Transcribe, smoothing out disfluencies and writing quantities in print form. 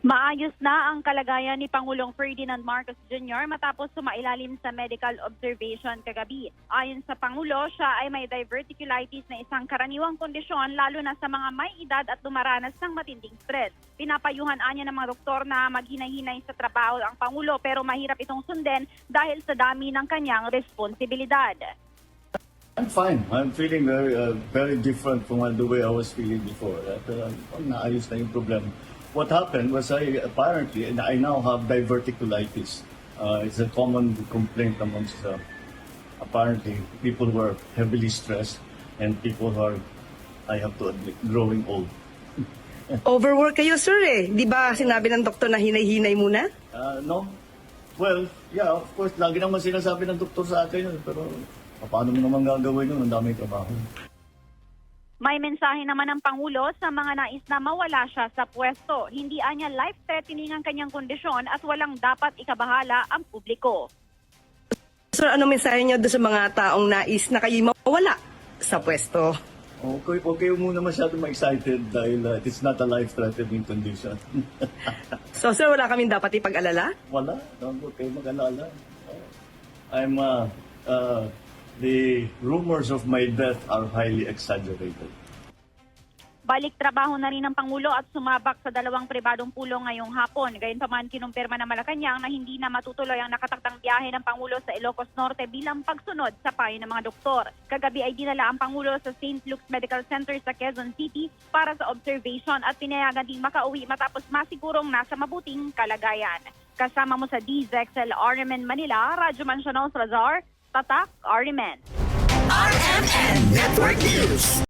Maayos na ang kalagayan ni Pangulong Ferdinand Marcos Jr. matapos sumailalim sa medical observation kagabi. Ayon sa Pangulo, siya ay may diverticulitis na isang karaniwang kondisyon lalo na sa mga may edad at dumaranas ng matinding stress. Pinapayuhan anya ng mga doktor na maghinay-hinay sa trabaho ang Pangulo pero mahirap itong sundin dahil sa dami ng kanyang responsibilidad. I'm fine. I'm feeling very different from the way I was feeling before. Naayos na yung problem. What happened was I now have diverticulitis. It's a common complaint amongst apparently people who are heavily stressed and people who are, I have to admit, growing old. Overwork kayo, sir eh. Di ba sinabi ng doktor na hinay-hinay muna? No? Well, yeah, of course, lagi naman sinasabi ng doktor sa akin yun. Pero paano mo naman gagawin yun? Ang daming trabaho. May mensahe naman ng Pangulo sa mga nais na mawala siya sa pwesto. Hindi anya life-threatening ang kanyang kondisyon at walang dapat ikabahala ang publiko. Sir, ano mensahe niyo doon sa mga taong nais na kayo mawala sa pwesto? Okay muna masyado ma-excited dahil it is not a life-threatening condition. So, sir, wala kaming dapat ipag-alala? Wala, huwag kayo mag-alala. The rumors of my death are highly exaggerated. Balik trabaho na rin ng Pangulo at sumabak sa dalawang pribadong pulong ngayong hapon. Gayunpaman kinumpirma ng Malacanang na hindi na matutuloy ang nakatakdang biyahe ng Pangulo sa Ilocos Norte bilang pagsunod sa payo ng mga doktor. Kagabi ay dinala ang Pangulo sa St. Luke's Medical Center sa Quezon City para sa observation at pinayagan ding makauwi matapos masigurong nasa mabuting kalagayan. Kasama mo sa DZXL RMN Manila, Radyo Mansionaw Salazar, Tatak RMN. RMN Network News.